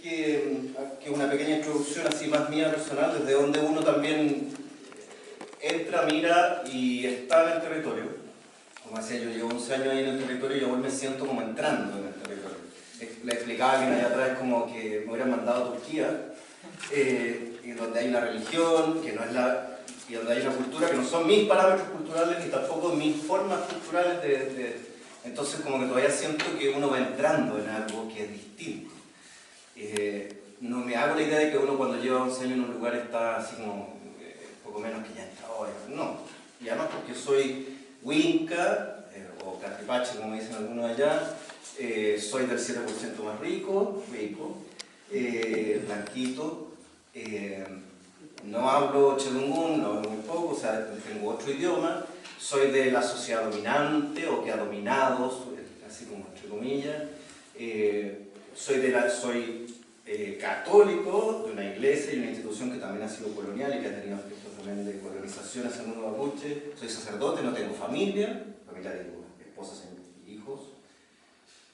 que una pequeña introducción así más mía personal, desde donde uno también entra, mira y está en el territorio. Como decía, yo llevo 11 años ahí en el territorio y yo me siento como entrando en el territorio. Le explicaba a alguien allá atrás como que me hubieran mandado a Turquía, y donde hay una religión, que no es y donde hay una cultura que no son mis parámetros culturales ni tampoco mis formas culturales entonces como que todavía siento que uno va entrando en algo que es distinto. No me hago la idea de que uno cuando lleva 11 años en un lugar está así como poco menos que ya entra hoy. No, y además porque soy Winca, o Catripache como dicen algunos allá, soy del 7% más rico, blanquito, no hablo chelungún, no hablo muy poco, o sea, tengo otro idioma, soy de la sociedad dominante o que ha dominado, así como entre comillas, soy católico de una iglesia y una institución que también ha sido colonial y que ha tenido aspectos también de colonización hacia el mundo mapuche, soy sacerdote, no tengo familia digo, esposas y hijos,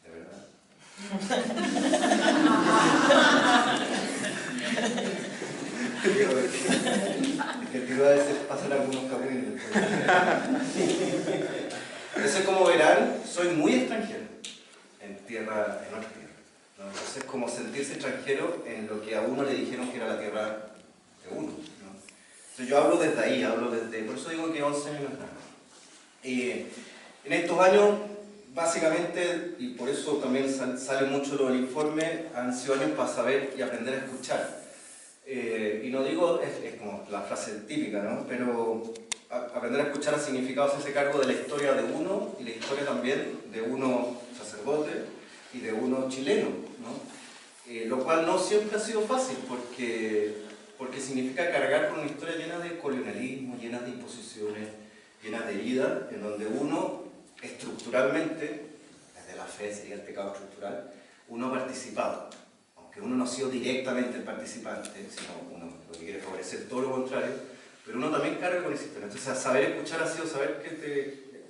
de verdad. Es que el tío a veces pasan algunos capítulos. Entonces, como verán, soy muy extranjero en otra tierra, ¿no? Entonces, como sentirse extranjero en lo que a uno le dijeron que era la tierra de uno, ¿no? Entonces, yo hablo desde ahí, por eso digo que 11 años no es nada. En estos años, básicamente, y por eso también sale mucho lo del informe, han sido años para saber y aprender a escuchar. Y no digo, es como la frase típica, ¿no? Pero aprender a escuchar ha significado hacerse cargo de la historia de uno y la historia también de uno sacerdote y de uno chileno, ¿no? Lo cual no siempre ha sido fácil porque significa cargar con una historia llena de colonialismo, llena de imposiciones, llena de heridas, en donde uno estructuralmente, desde la fe sería el pecado estructural, uno ha participado. Aunque uno no ha sido directamente el participante, sino uno lo que quiere favorecer todo lo contrario, pero uno también carga con esa historia. Entonces, saber escuchar ha sido saber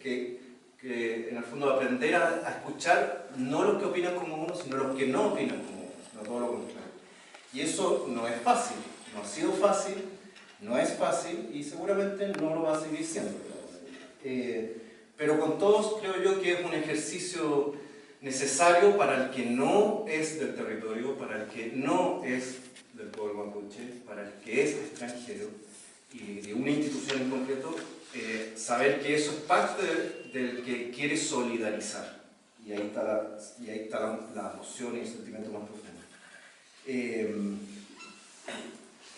que en el fondo aprender a escuchar no los que opinan como uno, sino los que no opinan como uno, no todo lo contrario. Y eso no es fácil, no ha sido fácil, no es fácil y seguramente no lo va a seguir siendo. Pero con todos creo yo que es un ejercicio necesario para el que no es del territorio, para el que no es del pueblo mapuche, para el que es extranjero y de una institución en concreto, saber que eso es parte del que quiere solidarizar. Y ahí está la emoción y el sentimiento más profundo.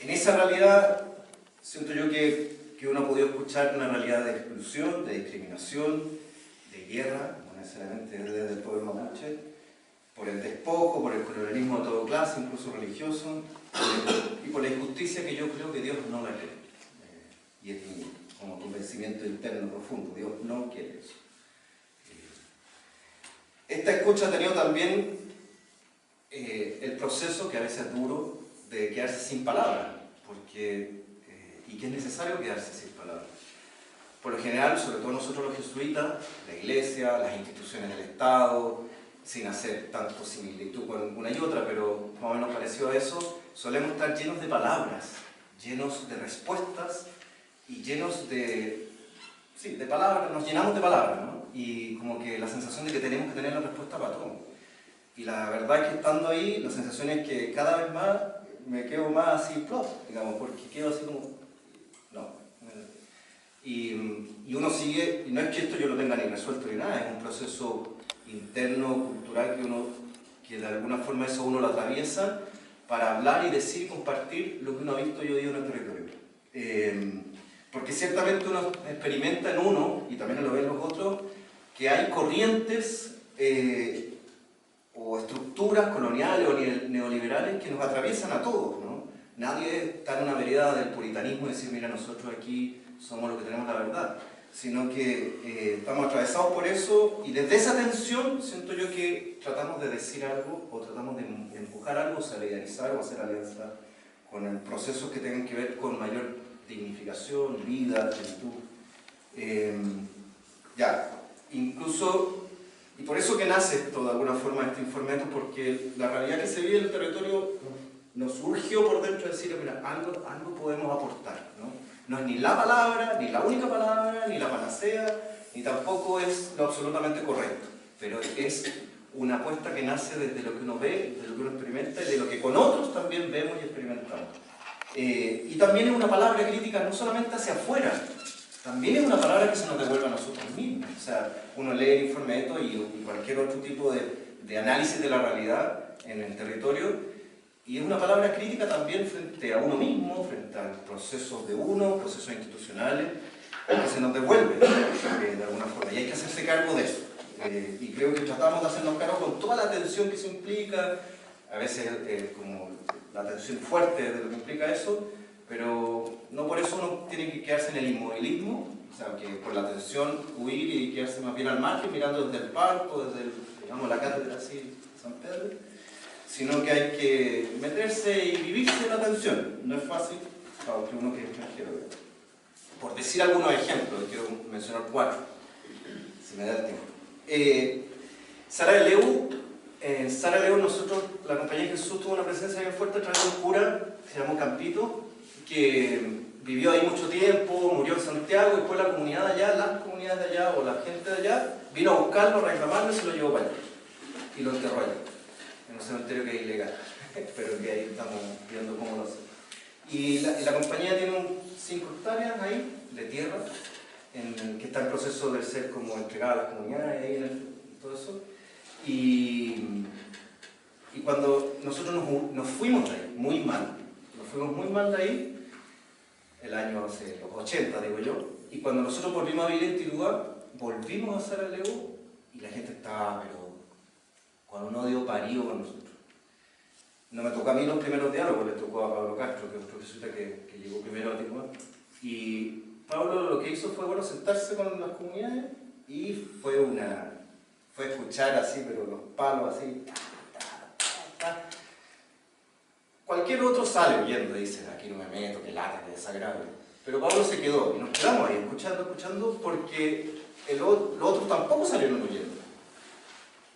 En esa realidad siento yo que uno ha podido escuchar una realidad de exclusión, de discriminación, de guerra, no necesariamente desde el pueblo mapuche, por el despojo, por el colonialismo de todo clase, incluso religioso, y por la injusticia que yo creo que Dios no la quiere. Y es mi como convencimiento interno profundo, Dios no quiere eso. Esta escucha ha tenido también el proceso, que a veces es duro, de quedarse sin palabras, y que es necesario quedarse sin palabras. Por lo general, sobre todo nosotros los jesuitas, la iglesia, las instituciones del Estado, sin hacer tanto similitud con una y otra, pero más o menos parecido a eso, solemos estar llenos de palabras, llenos de respuestas y llenos de palabras, nos llenamos de palabras, ¿no? Y como que la sensación de que tenemos que tener la respuesta para todo. Y la verdad es que estando ahí, la sensación es que cada vez más me quedo más así, plop, digamos, porque quedo así como, no. Y uno sigue, y no es que esto yo lo tenga ni resuelto ni nada, es un proceso interno, cultural, que de alguna forma eso uno lo atraviesa para hablar y decir y compartir lo que uno ha visto y oído en el territorio. Porque ciertamente uno experimenta en uno, y también lo ven los otros, que hay corrientes o estructuras coloniales o neoliberales que nos atraviesan a todos, ¿no? Nadie está en una vereda del puritanismo y decir, mira, nosotros aquí somos los que tenemos la verdad, sino que estamos atravesados por eso y desde esa tensión siento yo que tratamos de decir algo o tratamos de empujar algo, solidarizar o hacer alianza con procesos que tengan que ver con mayor dignificación, vida, plenitud. Incluso Y por eso que nace esto, de alguna forma, este informe, porque la realidad que se vive en el territorio nos surgió por dentro de decir, mira, algo podemos aportar, ¿no? No es ni la palabra, ni la única palabra, ni la panacea, ni tampoco es lo absolutamente correcto, pero es una apuesta que nace desde lo que uno ve, desde lo que uno experimenta y de lo que con otros también vemos y experimentamos. Y también es una palabra crítica no solamente hacia afuera, también es una palabra que se nos devuelve a nosotros mismos. O sea, uno lee el Informeto y cualquier otro tipo de análisis de la realidad en el territorio, y es una palabra crítica también frente a uno mismo, frente a procesos de uno, procesos institucionales, que se nos devuelve de alguna forma, y hay que hacerse cargo de eso. Y creo que tratamos de hacernos cargo con toda la tensión que se implica, a veces como la tensión fuerte de lo que implica eso, pero no por eso uno tiene que quedarse en el inmovilismo, o sea, que por la tensión huir y quedarse más bien al margen, mirando desde el palco, desde digamos, la cátedra así, San Pedro, sino que hay que meterse y vivirse la tensión. No es fácil, aunque uno que es extranjero. Por decir algunos ejemplos, quiero mencionar 4, si me da el tiempo. Sara de Leu, en Sara de Leu nosotros, la Compañía de Jesús tuvo una presencia bien fuerte a través de un cura que se llamó Campito, que vivió ahí mucho tiempo, murió en Santiago, y después la comunidad de allá, las comunidades de allá o la gente de allá, vino a buscarlo, a reclamarlo y se lo llevó para allá. Y lo enterró allá, en un cementerio que es ilegal, pero que ahí estamos viendo cómo lo hacemos. Y la compañía tiene 5 hectáreas ahí, de tierra, que está en proceso de ser como entregada a las comunidades, ahí todo eso. Y cuando nosotros nos fuimos de ahí, muy mal, nos fuimos muy mal de ahí, el año, no sé, los 80, digo yo, y cuando nosotros volvimos a vivir en Tirúa, volvimos a Sara de Leu, y la gente estaba, pero cuando uno dio parido con nosotros. No me tocó a mí los primeros diálogos, le tocó a Pablo Castro, que es un profesor que llegó primero a Tirúa, y Pablo lo que hizo fue, bueno, sentarse con las comunidades, y fue escuchar así, pero los palos así, Cualquier otro sale huyendo y dice, aquí no me meto, que lata, que desagradable. Pero Pablo se quedó y nos quedamos ahí escuchando, porque los otros tampoco salieron huyendo.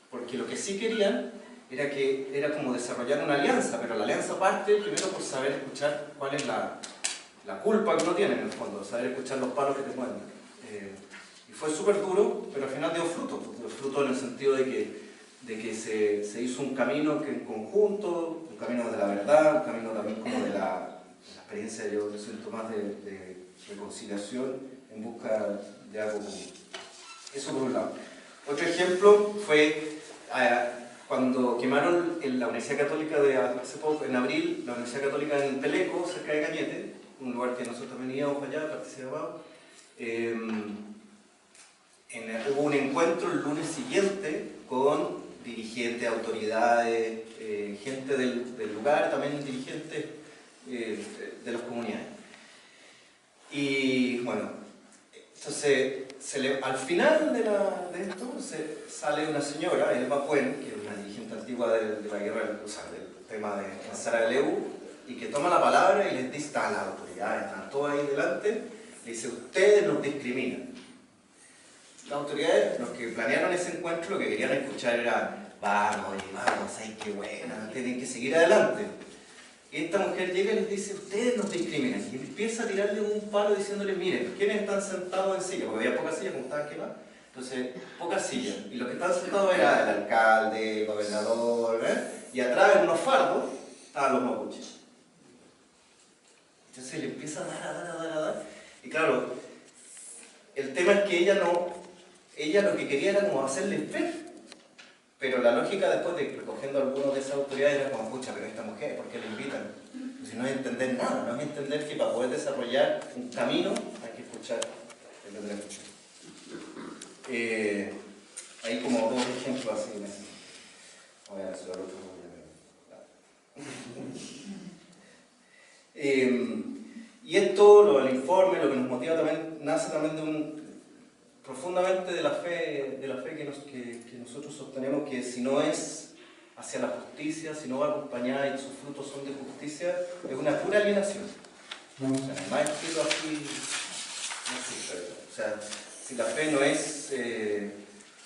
Porque lo que sí querían era como desarrollar una alianza, pero la alianza parte primero por saber escuchar cuál es la culpa que uno tiene en el fondo, saber escuchar los palos que te mueven. Y fue súper duro, pero al final dio fruto en el sentido de que se hizo un camino que en conjunto, un camino de la verdad, un camino también como de la experiencia, yo siento más de reconciliación en busca de algo común. Eso por un lado. Otro ejemplo fue cuando quemaron en la Universidad Católica hace poco, en abril, la Universidad Católica en Peleco, cerca de Cañete, un lugar que nosotros veníamos para allá, participábamos. Hubo un encuentro el lunes siguiente con dirigentes, autoridades, gente del lugar, también dirigentes de las comunidades. Y bueno, entonces al final de esto sale una señora, Elba Puen, que es una dirigente antigua de la guerra, o sea, del tema de Sara de Leu, y que toma la palabra y les dice, están las autoridades, están todas ahí delante, le dice, ustedes nos discriminan. Las autoridades, los que planearon ese encuentro, lo que querían escuchar era, vamos, ay, qué buena, tienen que seguir adelante. Y esta mujer llega y les dice, ustedes nos discriminan. Y empieza a tirarle un palo diciéndole, miren, ¿quiénes están sentados en silla? Porque había pocas sillas, como estaban quemadas. Entonces, pocas sillas. Y los que estaban sentados era el alcalde, el gobernador, y atrás en unos fardos estaban los mapuches. Entonces le empieza a dar. Y claro, el tema es que ella lo que quería era como hacerle ver. Pero la lógica después de recogiendo a algunos de esas autoridades era como, escucha, pero esta mujer, ¿por qué la invitan? Si no es entender nada, no es entender que para poder desarrollar un camino hay que escuchar el otro escuchar. Hay como 2 ejemplos así. Voy a hacer otro. Y esto, el informe, lo que nos motiva también, nace también profundamente de la fe que nosotros sostenemos, que si no es hacia la justicia, si no va acompañada y sus frutos son de justicia, es una pura alienación. O sea, más estilo así no existe. O sea, si la fe no es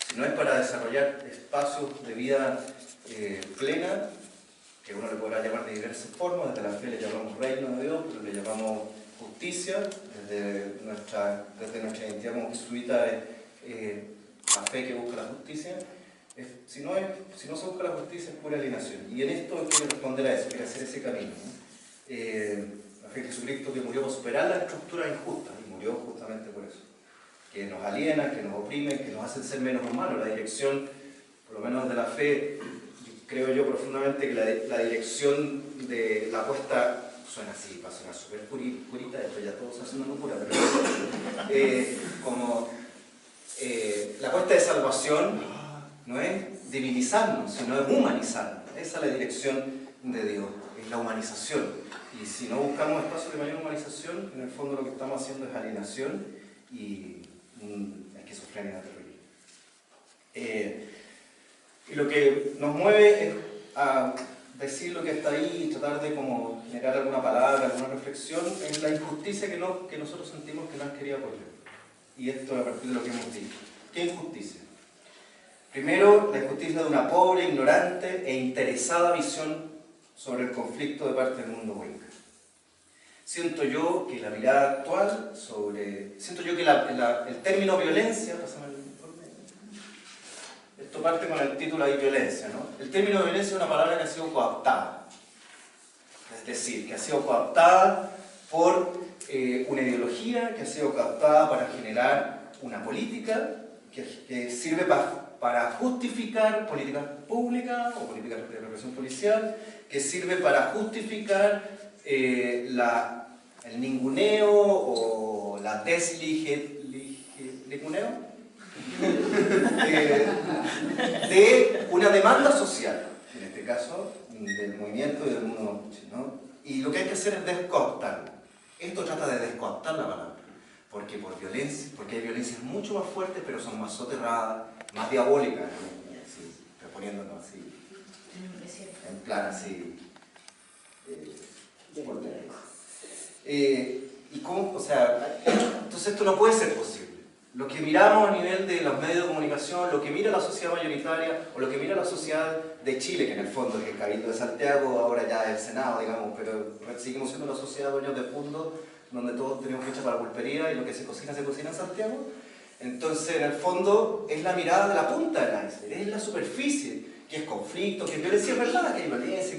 si no es para desarrollar espacios de vida plena, que uno le podrá llamar de diversas formas, desde la fe le llamamos reino de Dios, pero le llamamos justicia, desde nuestra identidad como jesuita la fe que busca la justicia. Si no se busca la justicia es pura alienación, y en esto quiere responder a eso, quiere hacer ese camino, ¿no? La fe de Jesucristo que murió para superar las estructuras injustas, y murió justamente por eso, que nos alienan, que nos oprimen, que nos hacen ser menos humanos. La dirección, por lo menos de la fe, creo yo profundamente que la dirección de la apuesta, suena así, va a sonar súper purita, después ya todos hacen una locura, pero como la apuesta de salvación no es divinizarnos, sino es humanizarnos. Esa es la dirección de Dios, es la humanización. Y si no buscamos espacios de mayor humanización, en el fondo lo que estamos haciendo es alienación y esquizofrenia terrible. Y lo que nos mueve es a decir lo que está ahí y tratar de como generar alguna palabra, alguna reflexión en la injusticia que nosotros sentimos que no es querida por Dios. Y esto a partir de lo que hemos dicho. ¿Qué injusticia? Primero, la injusticia de una pobre, ignorante e interesada visión sobre el conflicto de parte del mundo Winca. Siento yo que la mirada actual siento yo que el término violencia, esto parte con el título ahí, violencia, ¿no? El término violencia es una palabra que ha sido cooptada. Es decir, que ha sido cooptada por una ideología, que ha sido cooptada para generar una política que sirve para justificar políticas públicas o políticas de represión policial, que sirve para justificar el ninguneo o la desliguneo de una demanda social, en este caso del movimiento y del mundo mapuche, ¿no? Y lo que hay que hacer es descooptarlo. Esto trata de descooptar la palabra, porque hay violencias mucho más fuertes, pero son más soterradas, más diabólicas, ¿no? Así, reponiéndonos así, en plan así. ¿Y cómo? O sea, entonces esto no puede ser posible. Lo que miramos a nivel de los medios de comunicación, lo que mira la sociedad mayoritaria, o lo que mira la sociedad de Chile, que en el fondo es el Cabildo de Santiago, ahora ya es el Senado, digamos, pero seguimos siendo una sociedad dueños de fondo, donde todos tenemos fecha para pulpería y lo que se cocina en Santiago. Entonces, en el fondo, es la mirada de la punta del iceberg, es la superficie, que es conflicto, que es violencia, es verdad que hay violencia,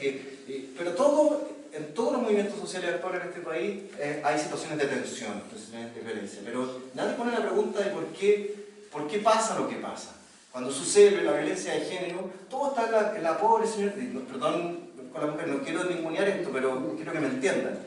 pero en todos los movimientos sociales actuales en este país hay situaciones de tensión, situaciones de violencia, pero nadie pone la pregunta de por qué pasa lo que pasa. Cuando sucede la violencia de género, todo está en la pobre señora, perdón con la mujer, no quiero ningunear esto, pero quiero que me entiendan.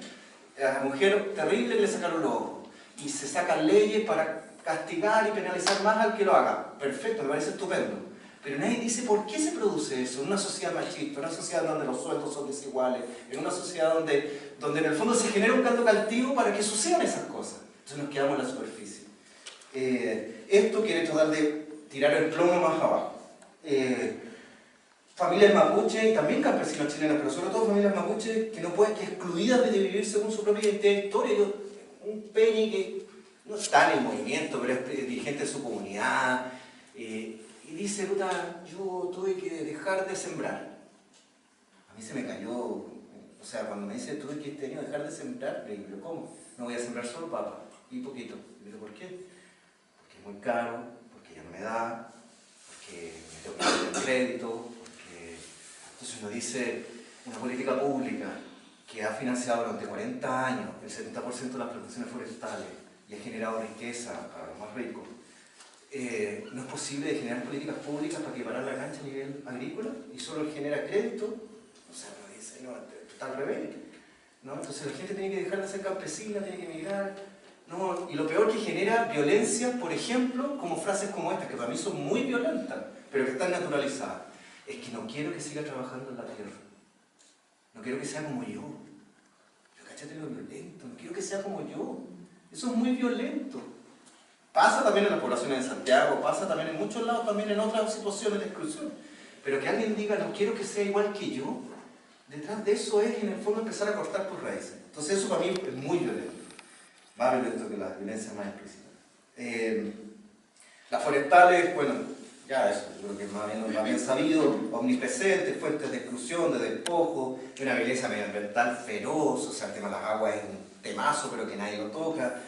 A la mujer terrible que le sacaron los ojos, y se sacan leyes para castigar y penalizar más al que lo haga. Perfecto, me parece estupendo. Pero nadie dice por qué se produce eso en una sociedad machista, en una sociedad donde los sueldos son desiguales, en una sociedad donde en el fondo se genera un caldo cautivo para que sucedan esas cosas. Entonces nos quedamos en la superficie. Esto quiere tratar de tirar el plomo más abajo. Familias mapuche y también campesinos chilenos, pero sobre todo familias mapuche que excluidas de vivir según su propia identidad e historia. Un Peñi que no está en el movimiento, pero es dirigente de su comunidad. Y dice, puta, yo tuve que dejar de sembrar. A mí se me cayó, o sea, cuando me dice, tuve que este año dejar de sembrar, le digo, ¿pero cómo? No voy a sembrar solo papa, y poquito. Le digo, ¿por qué? Porque es muy caro, porque ya no me da, porque me tengo que dar el crédito, porque... Entonces uno dice, una política pública que ha financiado durante 40 años el 70% de las plantaciones forestales y ha generado riqueza para los más ricos, no es posible generar políticas públicas para equiparar la cancha a nivel agrícola y solo genera crédito. O sea, uno dice, no, está al revés, ¿no? Entonces la gente tiene que dejar de ser campesina, tiene que emigrar, ¿no? Y lo peor que genera violencia, por ejemplo, como frases como estas, que para mí son muy violentas, pero que están naturalizadas. Es que no quiero que siga trabajando en la tierra, no quiero que sea como yo. Pero cáchate lo violento, no quiero que sea como yo. Eso es muy violento. Pasa también en las poblaciones de Santiago, pasa también en muchos lados, también en otras situaciones de exclusión. Pero que alguien diga, no quiero que sea igual que yo, detrás de eso es, en el fondo, empezar a cortar tus raíces. Entonces eso para mí es muy violento. Más violento que la violencia más explícita. Las forestales, bueno, ya eso, yo creo que es más bien sabido, omnipresente, fuentes de exclusión, de despojo, de una violencia medioambiental feroz, o sea, el tema de las aguas es un temazo, pero que nadie lo toca.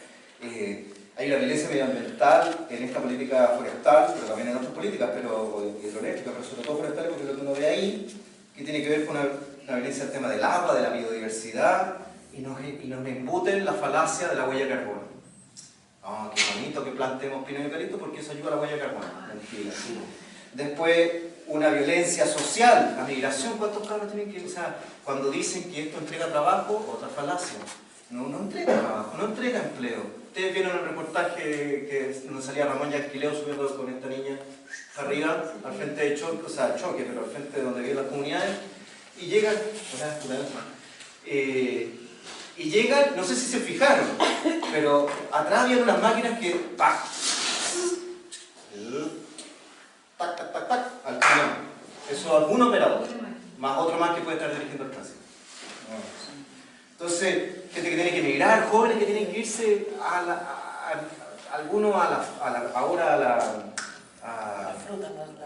Hay una violencia medioambiental en esta política forestal, pero también en otras políticas, pero hidroeléctrica, pero sobre todo forestal, porque lo que uno ve ahí, que tiene que ver con una violencia del tema del agua, de la biodiversidad, y nos embuten la falacia de la huella de carbono. Ah, qué bonito que plantemos pino y eucalipto porque eso ayuda a la huella de carbono. Mentira. Después, una violencia social, la migración. ¿Cuántos cabros tienen que...? O sea, cuando dicen que esto entrega trabajo, otra falacia. No entrega trabajo, no entrega empleo. Ustedes vieron el reportaje donde salía Ramón Yanquileo subiendo con esta niña arriba, al frente de Choque, o sea, Choque, pero al frente de donde viven las comunidades, y llegan... y llegan, no sé si se fijaron, pero atrás había unas máquinas que ¡pac! ¡Tac, tac, tac, tac! Al camión. Eso es algún operador, más otro más que puede estar dirigiendo el tránsito. Entonces, gente que tiene que emigrar, jóvenes que tienen que irse algunos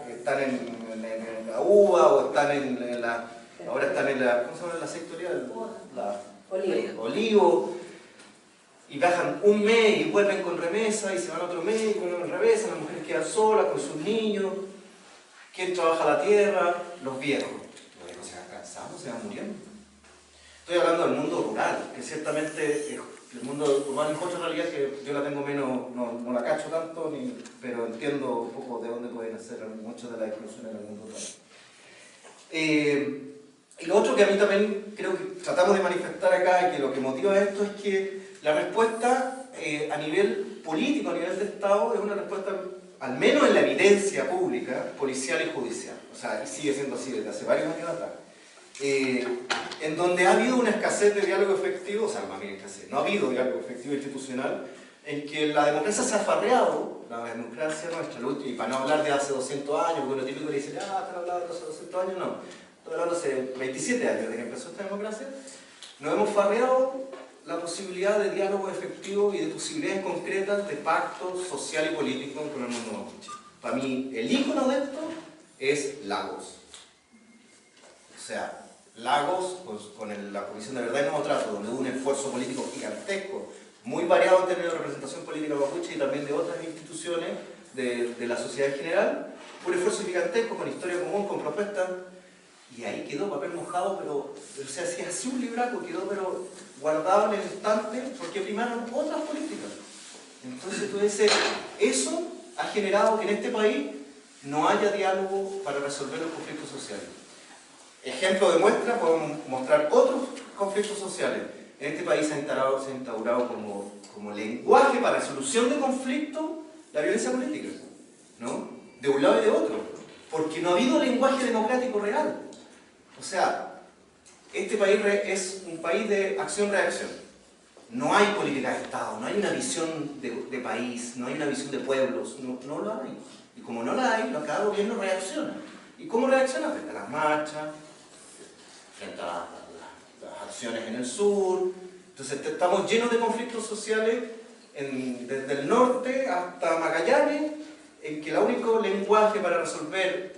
están en la uva o están en la... Ahora están en la... ¿Cómo se llama la sectorial? Olivo. Y bajan un mes y vuelven con remesa y se van otro mes y vuelven con remesa. Las mujeres quedan solas con sus niños. ¿Quién trabaja la tierra? Los viejos. Los viejos se van cansando, se van muriendo. Estoy hablando del mundo rural, que ciertamente el mundo urbano es otra realidad que yo la tengo menos, no la cacho tanto, pero entiendo un poco de dónde pueden hacer muchas de las exclusiones en el mundo rural. Y lo otro que a mí también creo que tratamos de manifestar acá, y que lo que motiva esto es que la respuesta a nivel político, a nivel de Estado, es una respuesta, al menos en la evidencia pública, policial y judicial. O sea, y sigue siendo así desde hace varios años atrás. En donde ha habido una escasez de diálogo efectivo, o sea, más bien escasez, no ha habido diálogo efectivo institucional, en que la democracia se ha farreado, la democracia nuestra, y para no hablar de hace 200 años, porque lo típico le dicen, están hablando de hace 200 años, no, estoy hablando hace 27 años de que empezó esta democracia, nos hemos farreado la posibilidad de diálogo efectivo y de posibilidades concretas de pacto social y político con el mundo mapuche. Para mí, el ícono de esto es Lagos. O sea, Lagos, pues, con la Comisión de Verdad y Nuevo Trato, donde hubo un esfuerzo político gigantesco, muy variado en términos de representación política mapuche y también de otras instituciones de la sociedad en general, un esfuerzo gigantesco, con historia común, con propuestas, y ahí quedó papel mojado, pero o sea, si así un libraco quedó pero guardado en el estante porque primaron otras políticas. Entonces tú dices, eso ha generado que en este país no haya diálogo para resolver los conflictos sociales. Ejemplo de muestra, podemos mostrar otros conflictos sociales. En este país se ha instaurado como lenguaje para resolución de conflictos la violencia política, ¿no? De un lado y de otro, porque no ha habido lenguaje democrático real. O sea, este país es un país de acción-reacción. No hay política de Estado, no hay una visión de país, no hay una visión de pueblos, no la hay. Y como no la hay, cada gobierno reacciona. ¿Y cómo reacciona? Frente a las marchas, frente a las acciones en el sur. Entonces estamos llenos de conflictos sociales desde el norte hasta Magallanes, en que el único lenguaje para resolver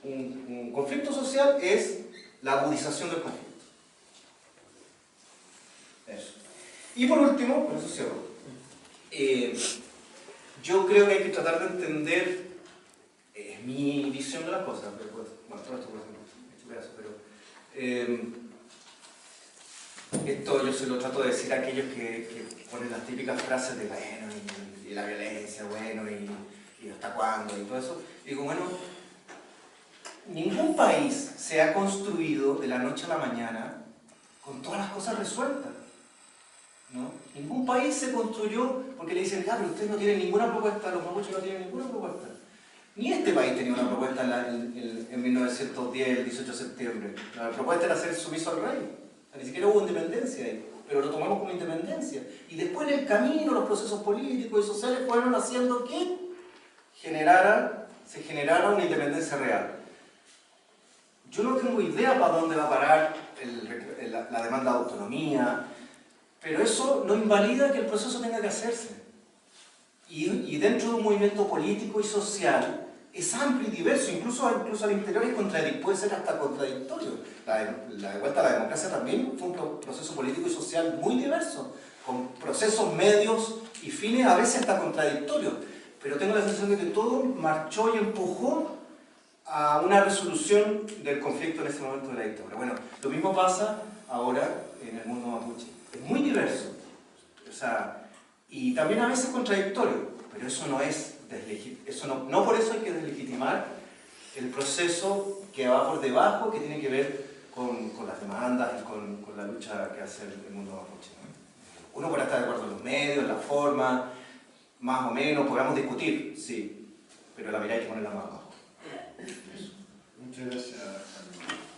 un conflicto social es la agudización del conflicto. Eso. Y por último, con eso cierro, yo creo que hay que tratar de entender mi visión de las cosas, pero pues, bueno, todo esto por ejemplo, pero esto yo se lo trato de decir a aquellos que ponen las típicas frases de bueno, y la violencia, bueno, y hasta cuándo, y todo eso. Y digo, bueno, ningún país se ha construido de la noche a la mañana con todas las cosas resueltas, ¿no? Ningún país se construyó porque le dicen, pero ustedes no tienen ninguna propuesta, los mapuches no tienen ninguna propuesta. Ni este país tenía una propuesta en 1910, el 18 de septiembre. La propuesta era ser sumiso al rey. Ni siquiera hubo independencia ahí, pero lo tomamos como independencia. Y después en el camino, los procesos políticos y sociales fueron haciendo que se generara una independencia real. Yo no tengo idea para dónde va a parar la demanda de autonomía, pero eso no invalida que el proceso tenga que hacerse. Y dentro de un movimiento político y social es amplio y diverso, incluso al interior puede ser hasta contradictorio. La vuelta a la democracia también fue un proceso político y social muy diverso, con procesos medios y fines a veces hasta contradictorios, pero tengo la sensación de que todo marchó y empujó a una resolución del conflicto en ese momento de la dictadura. Bueno, lo mismo pasa ahora en el mundo mapuche. Es muy diverso, o sea, y también a veces contradictorio, pero eso no es no por eso hay que deslegitimar el proceso que va por debajo, que tiene que ver con las demandas y con la lucha que hace el mundo mapuche, ¿no? Uno podrá estar de acuerdo en los medios, en la forma, más o menos, podamos discutir, sí, pero la mirada hay que ponerla más abajo. Muchas gracias.